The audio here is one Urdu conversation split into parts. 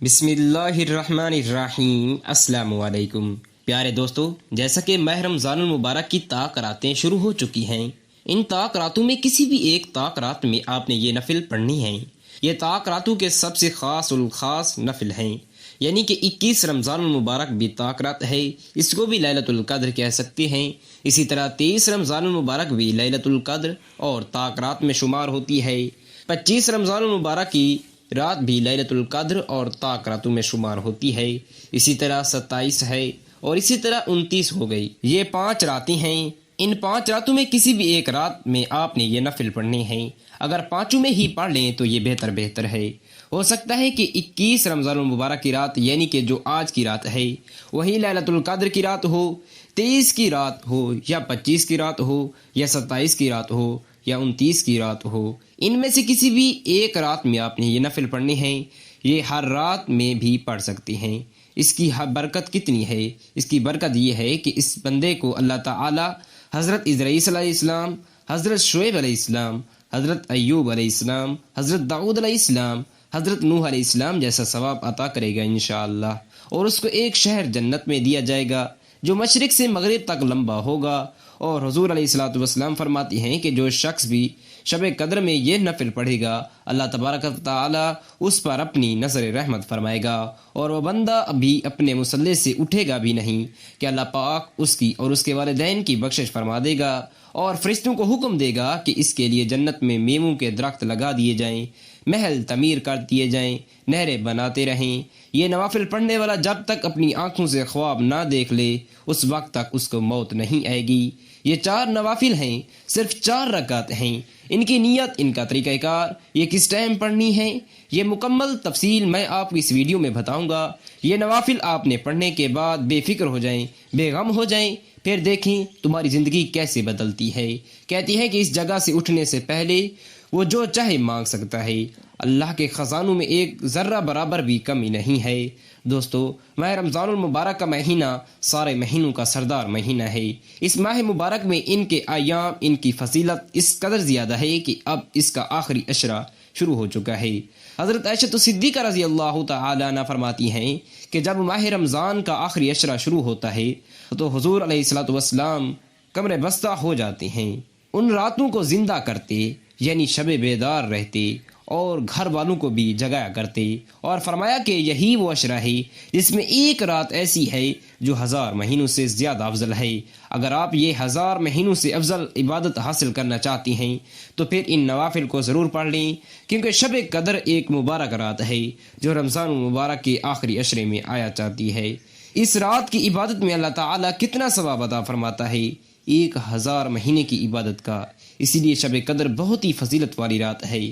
بسم اللہ الرحمن الرحیم۔ السلام علیکم پیارے دوستو، جیسا کہ ماہ رمضان المبارک کی طاق راتیں شروع ہو چکی ہیں، ان طاق راتوں میں کسی بھی ایک طاق رات میں آپ نے یہ نفل پڑھنی ہیں۔ یہ طاق راتوں کے سب سے خاص الخاص نفل ہیں، یعنی کہ 21 رمضان المبارک بھی طاق رات ہے، اس کو بھی لیلۃ القدر کہہ سکتے ہیں۔ اسی طرح 23 رمضان المبارک بھی لیلۃ القدر اور طاق رات میں شمار ہوتی ہے۔ 25 رمضان المبارک کی رات بھی لیلۃ القدر اور طاق راتوں میں شمار ہوتی ہے۔ اسی طرح 27 ہے اور اسی طرح 29 ہو گئی۔ یہ 5 راتیں ہیں، ان 5 راتوں میں کسی بھی ایک رات میں آپ نے یہ نفل پڑھنے ہیں۔ اگر پانچوں میں ہی پڑھ لیں تو یہ بہتر ہے۔ ہو سکتا ہے کہ 21 رمضان المبارک کی رات یعنی کہ جو آج کی رات ہے وہی لیلۃ القدر کی رات ہو، 23 کی رات ہو یا 25 کی رات ہو یا 27 کی رات ہو یا 29 کی رات ہو، ان میں سے کسی بھی ایک رات میں آپ نے یہ نفل پڑھنے ہیں۔ یہ ہر رات میں بھی پڑھ سکتے ہیں۔ اس کی برکت کتنی ہے؟ اس کی برکت یہ ہے کہ اس بندے کو اللہ تعالی حضرت ادریس علیہ السلام، حضرت شعیب علیہ السلام، حضرت ایوب علیہ السلام، حضرت داؤد علیہ السلام، حضرت نوح علیہ السلام جیسا ثواب عطا کرے گا انشاءاللہ، اور اس کو ایک شہر جنت میں دیا جائے گا جو مشرق سے مغرب تک لمبا ہوگا۔ اور حضور علیہ الصلوۃ والسلام فرماتی ہیں کہ جو شخص بھی شب قدر میں یہ نفل پڑھے گا، اللہ تبارک و تعالی اس پر اپنی نظر رحمت فرمائے گا، اور وہ بندہ ابھی اپنے مصلی سے اٹھے گا بھی نہیں کہ اللہ پاک اس کی اور اس کے والدین کی بخشش فرما دے گا، اور فرشتوں کو حکم دے گا کہ اس کے لیے جنت میں میووں کے درخت لگا دیے جائیں، محل تعمیر کر دیے جائیں، نہریں بناتے رہیں۔ یہ نوافل پڑھنے والا جب تک اپنی آنکھوں سے خواب نہ دیکھ لے اس وقت تک اس کو موت نہیں آئے گی۔ یہ 4 نوافل ہیں، صرف 4 رکعت ہیں۔ ان کی نیت، ان کا طریقہ کار، یہ کس ٹائم پڑھنی ہے، یہ مکمل تفصیل میں آپ کو اس ویڈیو میں بتاؤں گا۔ یہ نوافل آپ نے پڑھنے کے بعد بے فکر ہو جائیں، بے غم ہو جائیں، پھر دیکھیں تمہاری زندگی کیسے بدلتی ہے۔ کہتی ہے کہ اس جگہ سے اٹھنے سے پہلے وہ جو چاہے مانگ سکتا ہے، اللہ کے خزانوں میں ایک ذرہ برابر بھی کمی نہیں ہے۔ دوستو، ماہ رمضان المبارک کا مہینہ سارے مہینوں کا سردار مہینہ ہے۔ اس ماہ مبارک میں ان کے ایام، ان کی فضیلت اس قدر زیادہ ہے کہ اب اس کا آخری عشرہ شروع ہو چکا ہے۔ حضرت عائشہ صدیقہ رضی اللہ تعالی عنہا فرماتی ہیں کہ جب ماہ رمضان کا آخری عشرہ شروع ہوتا ہے تو حضور علیہ الصلوۃ والسلام کمر بستہ ہو جاتے ہیں، ان راتوں کو زندہ کرتے، یعنی شب بیدار رہتے اور گھر والوں کو بھی جگایا کرتے، اور فرمایا کہ یہی وہ عشرہ ہے جس میں ایک رات ایسی ہے جو 1000 مہینوں سے زیادہ افضل ہے۔ اگر آپ یہ 1000 مہینوں سے افضل عبادت حاصل کرنا چاہتی ہیں تو پھر ان نوافل کو ضرور پڑھ لیں، کیونکہ شب قدر ایک مبارک رات ہے جو رمضان المبارک کے آخری عشرے میں آیا چاہتی ہے۔ اس رات کی عبادت میں اللہ تعالیٰ کتنا ثواب عطا فرماتا ہے، 1000 مہینے کی عبادت کا۔ اسی لیے شب قدر بہت ہی فضیلت والی رات ہے۔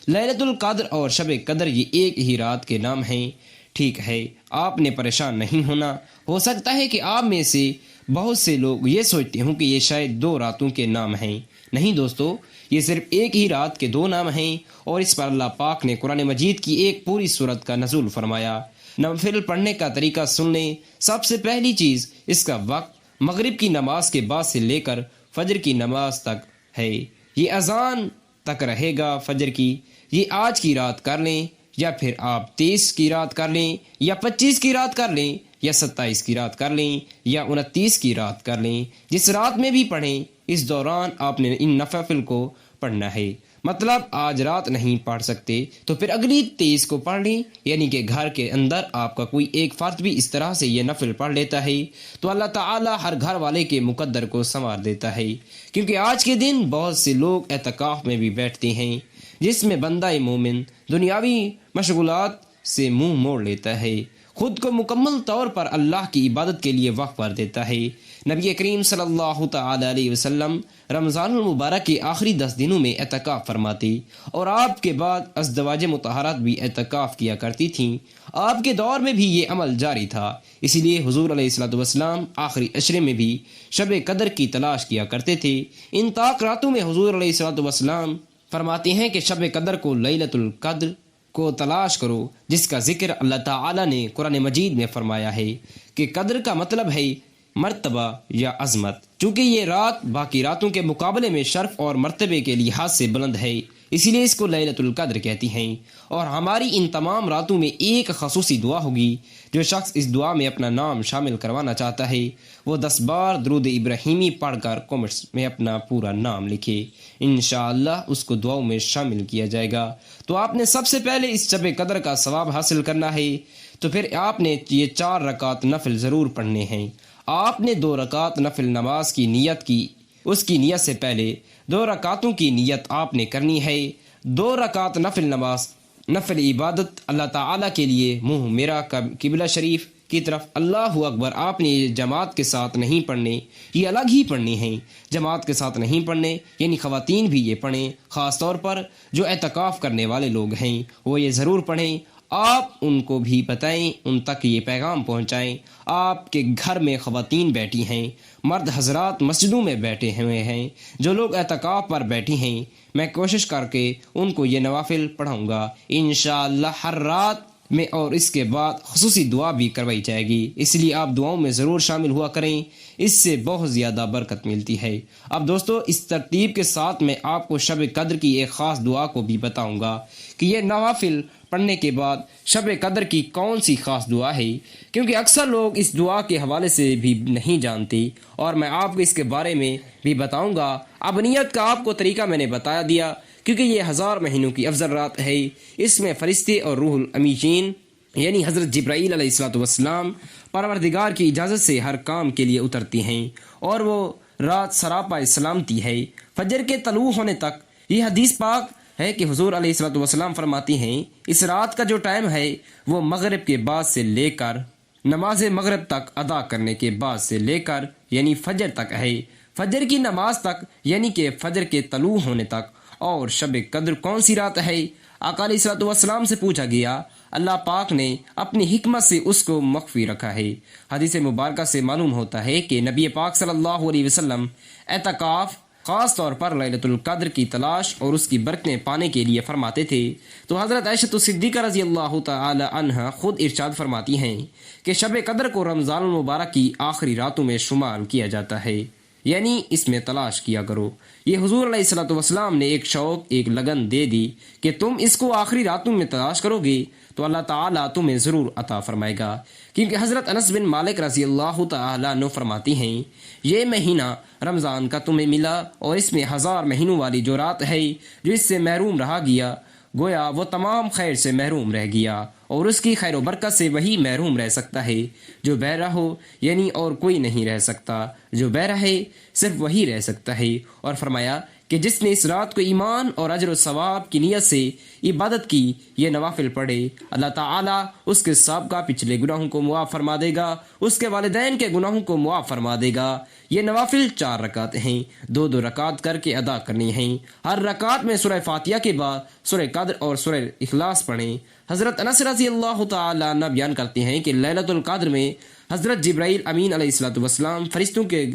لیلۃ القدر اور شب قدر یہ ایک ہی رات کے نام ہیں۔ ٹھیک ہے، آپ نے پریشان نہیں ہونا۔ ہو سکتا ہے کہ آپ میں سے بہت سے لوگ یہ سوچتے ہوں کہ یہ شاید 2 راتوں کے نام ہیں۔ نہیں دوستو، یہ صرف ایک ہی رات کے 2 نام ہیں، اور اس پر اللہ پاک نے قرآن مجید کی ایک پوری سورت کا نزول فرمایا۔ نوافل پڑھنے کا طریقہ سن لیں۔ سب سے پہلی چیز، اس کا وقت مغرب کی نماز کے بعد سے لے کر فجر کی نماز تک ہے۔ یہ اذان تک رہے گا فجر کی۔ یہ آج کی رات کر لیں، یا پھر آپ 23 کی رات کر لیں، یا 25 کی رات کر لیں، یا 27 کی رات کر لیں، یا 29 کی رات کر لیں۔ جس رات میں بھی پڑھیں، اس دوران آپ نے ان نوافل کو پڑھنا ہے۔ مطلب آج رات نہیں پڑھ سکتے تو پھر اگلی 23 کو پڑھ لیں، یعنی کہ گھر کے اندر آپ کا کوئی ایک فرد بھی اس طرح سے یہ نفل پڑھ لیتا ہے تو اللہ تعالی ہر گھر والے کے مقدر کو سنوار دیتا ہے۔ کیونکہ آج کے دن بہت سے لوگ اعتکاف میں بھی بیٹھتے ہیں، جس میں بندہ مومن دنیاوی مشغولات سے منہ موڑ لیتا ہے، خود کو مکمل طور پر اللہ کی عبادت کے لیے وقف کر دیتا ہے۔ نبی کریم صلی اللہ تعالی علیہ وسلم رمضان المبارک کے آخری 10 دنوں میں اعتکاف فرماتے، اور آپ کے بعد ازدواج مطہرات بھی اعتکاف کیا کرتی تھیں۔ آپ کے دور میں بھی یہ عمل جاری تھا، اسی لیے حضور علیہ الصلوۃ والسلام آخری عشرے میں بھی شب قدر کی تلاش کیا کرتے تھے۔ ان طاق راتوں میں حضور علیہ الصلوۃ والسلام فرماتے ہیں کہ شب قدر کو لیلۃ القدر کو تلاش کرو، جس کا ذکر اللہ تعالی نے قرآن مجید میں فرمایا ہے کہ قدر کا مطلب ہے مرتبہ یا عظمت۔ چونکہ یہ رات باقی راتوں کے مقابلے میں شرف اور مرتبے کے لحاظ سے بلند ہے، اسی لیے اس کو لیلۃ القدر کہتی ہیں۔ اور ہماری ان تمام راتوں میں ایک خصوصی دعا ہوگی۔ جو شخص اس دعا میں اپنا نام شامل کروانا چاہتا ہے وہ 10 بار درود ابراہیمی پڑھ کر کمنٹس میں اپنا پورا نام لکھے، انشاءاللہ اس کو دعاؤں میں شامل کیا جائے گا۔ تو آپ نے سب سے پہلے اس شب قدر کا ثواب حاصل کرنا ہے تو پھر آپ نے یہ 4 رکعت نفل ضرور پڑھنے ہیں۔ آپ نے 2 رکعت نفل نماز کی نیت کی، اس کی نیت سے پہلے 2 رکعتوں کی نیت آپ نے کرنی ہے۔ 2 رکعت نفل نماز نفل عبادت اللہ تعالیٰ کے لیے منہ میرا قبلہ شریف کی طرف اللہ اکبر آپ نے یہ جماعت کے ساتھ نہیں پڑھنے، یہ الگ ہی پڑھنے ہیں۔ جماعت کے ساتھ نہیں پڑھنے یعنی خواتین بھی یہ پڑھیں، خاص طور پر جو اعتکاف کرنے والے لوگ ہیں وہ یہ ضرور پڑھیں۔ آپ ان کو بھی بتائیں، ان تک یہ پیغام پہنچائیں۔ آپ کے گھر میں خواتین بیٹھی ہیں، مرد حضرات مسجدوں میں بیٹھے ہوئے ہیں، جو لوگ اعتکاف پر بیٹھی ہیں، میں کوشش کر کے ان کو یہ نوافل پڑھاؤں گا انشاءاللہ ہر رات میں، اور اس کے بعد خصوصی دعا بھی کروائی جائے گی۔ اس لیے آپ دعاؤں میں ضرور شامل ہوا کریں، اس سے بہت زیادہ برکت ملتی ہے۔ اب دوستو اس ترتیب کے ساتھ میں آپ کو شب قدر کی ایک خاص دعا کو بھی بتاؤں گا کہ یہ نوافل پڑھنے کے بعد شب قدر کی کون سی خاص دعا ہے، کیونکہ اکثر لوگ اس دعا کے حوالے سے بھی نہیں جانتے، اور میں آپ کو اس کے بارے میں بھی بتاؤں گا۔ اب نیت کا آپ کو طریقہ میں نے بتا دیا، کیونکہ یہ 1000 مہینوں کی افضل رات ہے۔ اس میں فرشتے اور روح الامین یعنی حضرت جبرائیل علیہ الصلوۃ والسلام پروردگار کی اجازت سے ہر کام کے لیے اترتی ہیں، اور وہ رات سراپا سلامتی ہے فجر کے طلوع ہونے تک۔ یہ حدیث پاک ہے کہ حضور علیہ الصلوۃ والسلام فرماتی ہیں اس رات کا جو ٹائم ہے وہ مغرب کے بعد سے لے کر نماز مغرب تک ادا کرنے کے بعد سے لے کر یعنی فجر تک ہے، فجر کی نماز تک یعنی کہ فجر کے طلوع ہونے تک۔ اور شب قدر کون سی رات ہے؟ آقا علیہ الصلوۃ والسلام سے پوچھا گیا، اللہ پاک نے اپنی حکمت سے اس کو مخفی رکھا ہے۔ حدیث مبارکہ سے معلوم ہوتا ہے کہ نبی پاک صلی اللہ علیہ وسلم اعتکاف خاص طور پر لیلۃ القدر کی تلاش اور اس کی برکتیں پانے کے لیے فرماتے تھے۔ تو حضرت عائشہ صدیقہ رضی اللہ تعالی عنہا خود ارشاد فرماتی ہیں کہ شب قدر کو رمضان المبارک کی آخری راتوں میں شمار کیا جاتا ہے، یعنی اس میں تلاش کیا کرو۔ یہ حضور علیہ الصلوۃ والسلام نے ایک شوق، ایک لگن دے دی کہ تم اس کو آخری راتوں میں تلاش کرو گے تو اللہ تعالیٰ تمہیں ضرور عطا فرمائے گا، کیونکہ حضرت انس بن مالک رضی اللہ تعالیٰ عنہ فرماتی ہیں یہ مہینہ رمضان کا تمہیں ملا، اور اس میں 1000 مہینوں والی جو رات ہے جو اس سے محروم رہا گیا، گویا وہ تمام خیر سے محروم رہ گیا، اور اس کی خیر و برکت سے وہی محروم رہ سکتا ہے جو بہرہ ہو، یعنی اور کوئی نہیں رہ سکتا، جو بہرہ ہے صرف وہی رہ سکتا ہے۔ اور فرمایا کہ جس نے اس رات کو ایمان اور اجر و ثواب کی نیت سے عبادت کی، یہ نوافل پڑھے، اللہ تعالیٰ اس کے سابقہ پچھلے گناہوں کو معاف فرما دے گا، اس کے والدین کے گناہوں کو معاف فرما دے گا۔ یہ نوافل 4 رکعت ہیں، 2 رکعت کر کے ادا کرنی ہیں۔ ہر رکعت میں سورہ فاتحہ کے بعد سورہ قدر اور سورہ اخلاص پڑھیں۔ حضرت انس رضی اللہ تعالیٰ عنہ بیان کرتے ہیں کہ لیلۃ القدر میں حضرت جبرائیل امین علیہ الصلوۃ والسلام فرشتوں کے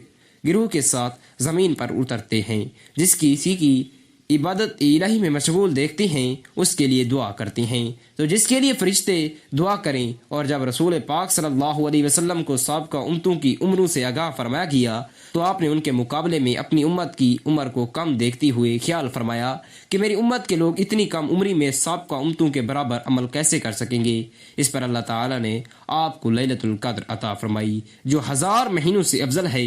گروہ کے ساتھ زمین پر اترتے ہیں، جس کسی کی عبادت الہی میں مشغول دیکھتے ہیں اس کے لیے دعا کرتے ہیں، تو جس کے لیے فرشتے دعا کریں۔ اور جب رسول پاک صلی اللہ علیہ وسلم کو سابقہ امتوں کی عمروں سے آگاہ فرمایا گیا تو آپ نے ان کے مقابلے میں اپنی امت کی عمر کو کم دیکھتے ہوئے خیال فرمایا کہ میری امت کے لوگ اتنی کم عمری میں سابقہ امتوں کے برابر عمل کیسے کر سکیں گے۔ اس پر اللہ تعالیٰ نے آپ کو لیلۃ القدر عطا فرمائی جو 1000 مہینوں سے افضل ہے۔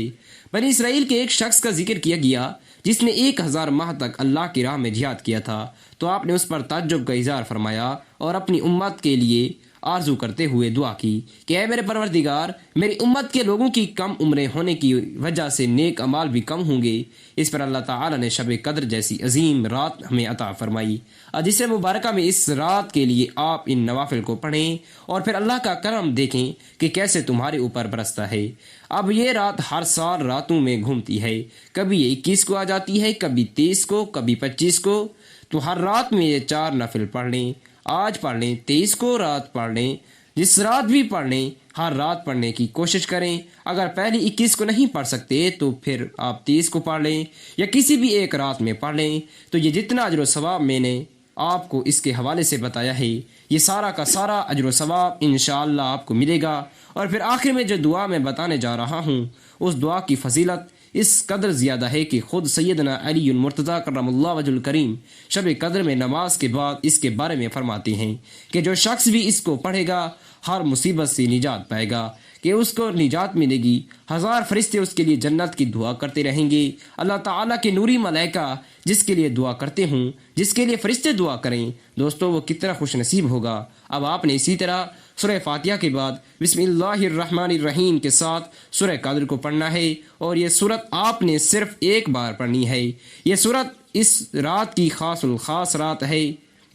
بنی اسرائیل کے ایک شخص کا ذکر کیا گیا جس نے 1000 ماہ تک اللہ کی راہ میں جہاد کیا تھا، تو آپ نے اس پر تعجب کا اظہار فرمایا اور اپنی امت کے لیے آرزو کرتے ہوئے دعا کی کہ اے میرے پروردگار، میری امت کے لوگوں کی کم عمریں ہونے کی وجہ سے نیک اعمال بھی کم ہوں گے۔ اس پر اللہ تعالیٰ نے شب قدر جیسی عظیم رات ہمیں عطا فرمائی۔ حدیث مبارکہ میں اس رات کے لیے آپ ان نوافل کو پڑھیں اور پھر اللہ کا کرم دیکھیں کہ کیسے تمہارے اوپر برستا ہے۔ اب یہ رات ہر سال راتوں میں گھومتی ہے، کبھی یہ 21 کو آ جاتی ہے، کبھی 23 کو، کبھی 25 کو، تو ہر رات میں یہ 4 نفل پڑھ لیں۔ آج پڑھ لیں، 23 کو رات پڑھ لیں، جس رات بھی پڑھ لیں، ہر رات پڑھنے کی کوشش کریں۔ اگر پہلی 21 کو نہیں پڑھ سکتے تو پھر آپ 23 کو پڑھ لیں یا کسی بھی ایک رات میں پڑھ لیں۔ تو یہ جتنا اجر و ثواب میں نے آپ کو اس کے حوالے سے بتایا ہے، یہ سارا کا سارا اجر و ثواب انشاءاللہ آپ کو ملے گا۔ اور پھر آخر میں جو دعا میں بتانے جا رہا ہوں، اس دعا کی فضیلت اس قدر زیادہ ہے کہ خود سیدنا علی المرتضیٰ کرم اللہ وجہ الکریم شب قدر میں نماز کے بعد اس کے بارے میں فرماتے ہیں کہ جو شخص بھی اس کو پڑھے گا ہر مصیبت سے نجات پائے گا، کہ اس کو نجات ملے گی۔ 1000 فرشتے اس کے لیے جنت کی دعا کرتے رہیں گے۔ اللہ تعالیٰ کے نوری ملائکہ جس کے لیے دعا کرتے ہوں، جس کے لیے فرشتے دعا کریں، دوستو وہ کتنا خوش نصیب ہوگا۔ اب آپ نے اسی طرح سورہ فاتحہ کے بعد بسم اللہ الرحمن الرحیم کے ساتھ سورہ قدر کو پڑھنا ہے، اور یہ سورت آپ نے صرف ایک بار پڑھنی ہے۔ یہ سورت اس رات کی خاص الخاص رات ہے،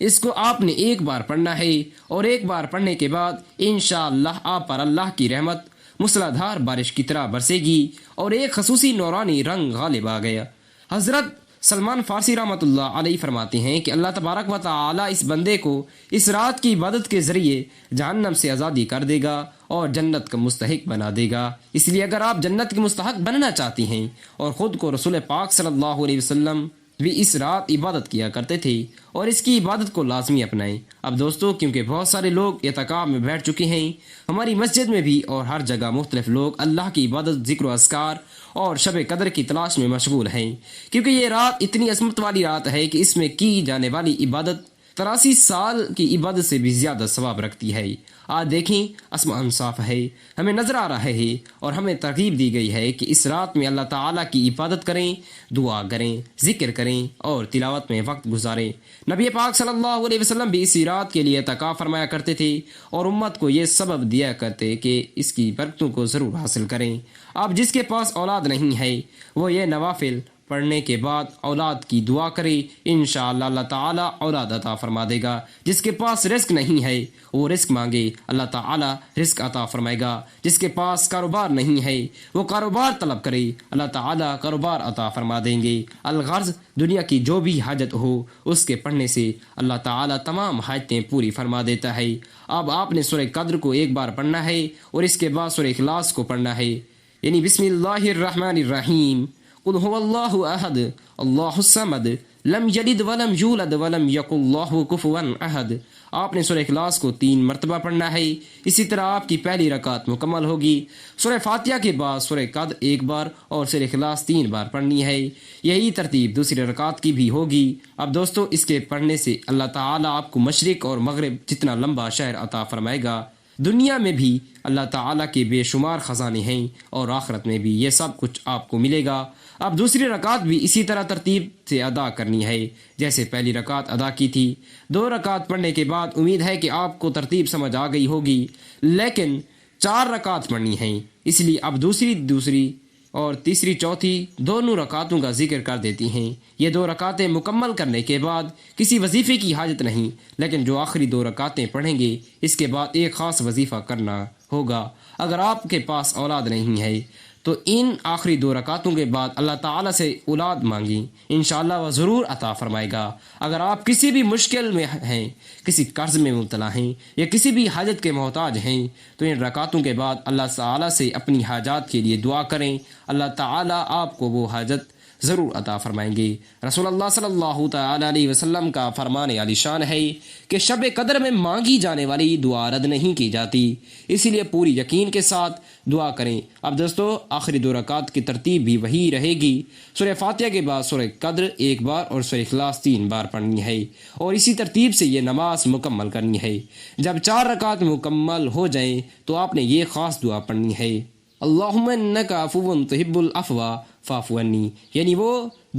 اس کو آپ نے ایک بار پڑھنا ہے، اور ایک بار پڑھنے کے بعد انشاءاللہ آپ پر اللہ کی رحمت موسلا دھار بارش کی طرح برسے گی، اور ایک خصوصی نورانی رنگ غالب آ گیا۔ حضرت سلمان فارسی رحمۃ اللہ علیہ فرماتے ہیں کہ اللہ تبارک و تعالی اس بندے کو اس رات کی عبادت کے ذریعے جہنم سے آزادی کر دے گا اور جنت کا مستحق بنا دے گا۔ اس لیے اگر آپ جنت کے مستحق بننا چاہتی ہیں اور خود کو رسول پاک صلی اللہ علیہ وسلم بھی اس رات عبادت کیا کرتے تھے، اور اس کی عبادت کو لازمی اپنائیں۔ اب دوستو کیونکہ بہت سارے لوگ اعتکاف میں بیٹھ چکے ہیں، ہماری مسجد میں بھی اور ہر جگہ مختلف لوگ اللہ کی عبادت، ذکر و اذکار اور شب قدر کی تلاش میں مشغول ہیں، کیونکہ یہ رات اتنی عظمت والی رات ہے کہ اس میں کی جانے والی عبادت 83 سال کی عبادت سے بھی زیادہ ثواب رکھتی ہے۔ آج دیکھیں آسمان صاف ہے، ہمیں نظر آ رہا ہے، اور ہمیں ترغیب دی گئی ہے کہ اس رات میں اللہ تعالیٰ کی عبادت کریں، دعا کریں، ذکر کریں اور تلاوت میں وقت گزاریں۔ نبی پاک صلی اللہ علیہ وسلم بھی اسی رات کے لیے اعتکاف فرمایا کرتے تھے، اور امت کو یہ سبب دیا کرتے کہ اس کی برکتوں کو ضرور حاصل کریں۔ اب جس کے پاس اولاد نہیں ہے وہ یہ نوافل پڑھنے کے بعد اولاد کی دعا کرے، انشاءاللہ اللہ تعالیٰ اولاد عطا فرما دے گا۔ جس کے پاس رزق نہیں ہے وہ رزق مانگے، اللہ تعالیٰ رزق عطا فرمائے گا۔ جس کے پاس کاروبار نہیں ہے وہ کاروبار طلب کرے، اللہ تعالیٰ کاروبار عطا فرما دیں گے۔ الغرض دنیا کی جو بھی حاجت ہو اس کے پڑھنے سے اللہ تعالیٰ تمام حاجتیں پوری فرما دیتا ہے۔ اب آپ نے سورہ قدر کو ایک بار پڑھنا ہے، اور اس کے بعد سورہ اخلاص کو پڑھنا ہے، یعنی بسم اللہ الرحمن الرحیم، قل هو اللہ احد اللہ الصمد لم یلد ولم یولد ولم یکن لہ کفوا احد۔ آپ نے سورہ اخلاص کو 3 مرتبہ پڑھنا ہے۔ اسی طرح آپ کی پہلی رکعت مکمل ہوگی۔ سورہ فاتحہ کے بعد سورہ قدر ایک بار اور سورہ اخلاص 3 بار پڑھنی ہے۔ یہی ترتیب دوسری رکعت کی بھی ہوگی۔ اب دوستو اس کے پڑھنے سے اللہ تعالیٰ آپ کو مشرق اور مغرب جتنا لمبا شہر عطا فرمائے گا۔ دنیا میں بھی اللہ تعالیٰ کے بے شمار خزانے ہیں، اور آخرت میں بھی یہ سب کچھ آپ کو ملے گا۔ اب دوسری رکعت بھی اسی طرح ترتیب سے ادا کرنی ہے جیسے پہلی رکعت ادا کی تھی۔ 2 رکعت پڑھنے کے بعد امید ہے کہ آپ کو ترتیب سمجھ آ گئی ہوگی، لیکن 4 رکعت پڑھنی ہیں، اس لیے اب دوسری اور تیسری چوتھی دونوں رکعتوں کا ذکر کر دیتی ہیں۔ یہ 2 رکعتیں مکمل کرنے کے بعد کسی وظیفے کی حاجت نہیں، لیکن جو آخری 2 رکعتیں پڑھیں گے اس کے بعد ایک خاص وظیفہ کرنا ہوگا۔ اگر آپ کے پاس اولاد نہیں ہے تو ان آخری 2 رکعتوں کے بعد اللہ تعالیٰ سے اولاد مانگیں، انشاءاللہ وہ ضرور عطا فرمائے گا۔ اگر آپ کسی بھی مشکل میں ہیں، کسی قرض میں مبتلا ہیں یا کسی بھی حاجت کے محتاج ہیں، تو ان رکعتوں کے بعد اللہ تعالیٰ سے اپنی حاجات کے لیے دعا کریں، اللہ تعالیٰ آپ کو وہ حاجت ضرور عطا فرمائیں گے۔ رسول اللہ صلی اللہ تعالی علیہ وسلم کا فرمان عالی شان ہے کہ شب قدر میں مانگی جانے والی دعا رد نہیں کی جاتی، اسی لیے پوری یقین کے ساتھ دعا کریں۔ اب دوستو آخری 2 رکعت کی ترتیب بھی وہی رہے گی۔ سورہ فاتحہ کے بعد سورہ قدر ایک بار اور سورہ اخلاص 3 بار پڑھنی ہے، اور اسی ترتیب سے یہ نماز مکمل کرنی ہے۔ جب 4 رکعت مکمل ہو جائیں تو آپ نے یہ خاص دعا پڑھنی ہے، اللہم انک عفو تحب العفو فاعف عنی، یعنی وہ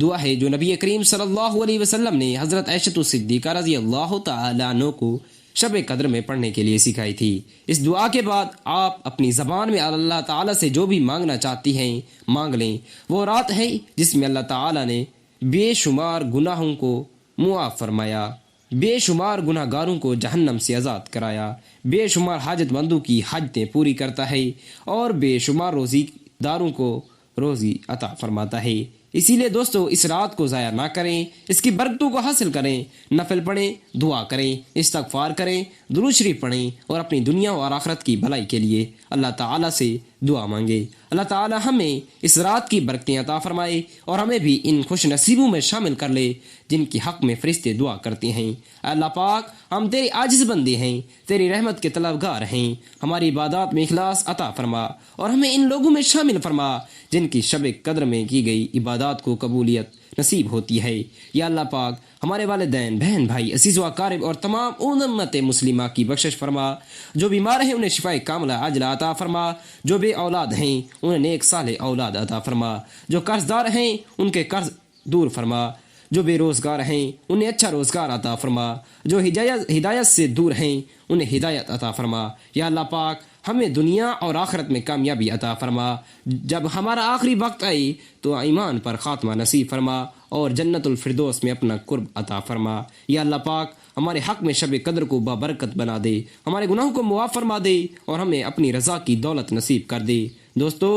دعا ہے جو نبی کریم صلی اللہ علیہ وسلم نے حضرت عائشہ صدیقہ رضی اللہ تعالی عنہ کو شب قدر میں پڑھنے کے لیے سکھائی تھی۔ اس دعا کے بعد آپ اپنی زبان میں اللہ تعالیٰ سے جو بھی مانگنا چاہتی ہیں مانگ لیں۔ وہ رات ہے جس میں اللہ تعالیٰ نے بے شمار گناہوں کو معاف فرمایا، بے شمار گناہ گاروں کو جہنم سے آزاد کرایا، بے شمار حاجت مندوں کی حاجتیں پوری کرتا ہے، اور بے شمار روزی داروں کو روزی عطا فرماتا ہے۔ اسی لیے دوستو اس رات کو ضائع نہ کریں، اس کی برکتوں کو حاصل کریں، نفل پڑھیں، دعا کریں، استغفار کریں، درود شریف پڑھیں اور اپنی دنیا اور آخرت کی بھلائی کے لیے اللہ تعالیٰ سے دعا مانگے۔ اللہ تعالیٰ ہمیں اس رات کی برکتیں عطا فرمائے اور ہمیں بھی ان خوش نصیبوں میں شامل کر لے جن کی حق میں فرشتے دعا کرتے ہیں۔ اللہ پاک ہم تیرے عاجز بندے ہیں، تیری رحمت کے طلبگار ہیں، ہماری عبادات میں اخلاص عطا فرما اور ہمیں ان لوگوں میں شامل فرما جن کی شب قدر میں کی گئی عبادات کو قبولیت نصیب ہوتی ہے۔ یا اللہ پاک ہمارے والدین، بہن بھائی، عزیز و اقارب اور تمام امت مسلمہ کی بخشش فرما، جو بیمار ہیں انہیں شفائے کاملہ عاجلہ عطا فرما، جو بے اولاد ہیں انہیں نیک صالح اولاد عطا فرما، جو قرض دار ہیں ان کے قرض دور فرما، جو بے روزگار ہیں انہیں اچھا روزگار عطا فرما، جو ہدایت سے دور ہیں انہیں ہدایت عطا فرما۔ یا اللہ پاک ہمیں دنیا اور آخرت میں کامیابی عطا فرما، جب ہمارا آخری وقت آئے تو ایمان پر خاتمہ نصیب فرما اور جنت الفردوس میں اپنا قرب عطا فرما۔ یا اللہ پاک ہمارے حق میں شب قدر کو بابرکت بنا دے، ہمارے گناہوں کو معاف فرما دے اور ہمیں اپنی رضا کی دولت نصیب کر دے۔ دوستو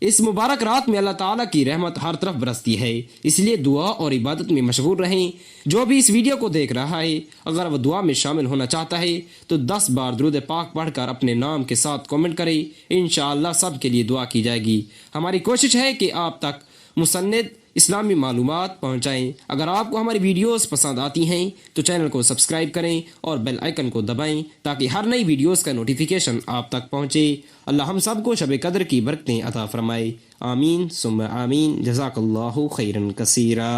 اس مبارک رات میں اللہ تعالیٰ کی رحمت ہر طرف برستی ہے، اس لیے دعا اور عبادت میں مشغول رہیں۔ جو بھی اس ویڈیو کو دیکھ رہا ہے اگر وہ دعا میں شامل ہونا چاہتا ہے تو 10 بار درود پاک پڑھ کر اپنے نام کے ساتھ کامنٹ کرے، انشاءاللہ سب کے لیے دعا کی جائے گی۔ ہماری کوشش ہے کہ آپ تک مسند اسلامی معلومات پہنچائیں۔ اگر آپ کو ہماری ویڈیوز پسند آتی ہیں تو چینل کو سبسکرائب کریں اور بیل آئیکن کو دبائیں تاکہ ہر نئی ویڈیوز کا نوٹیفیکیشن آپ تک پہنچے۔ اللہ ہم سب کو شب قدر کی برکتیں عطا فرمائے، آمین ثم آمین۔ جزاک اللہ خیرا کثیرا۔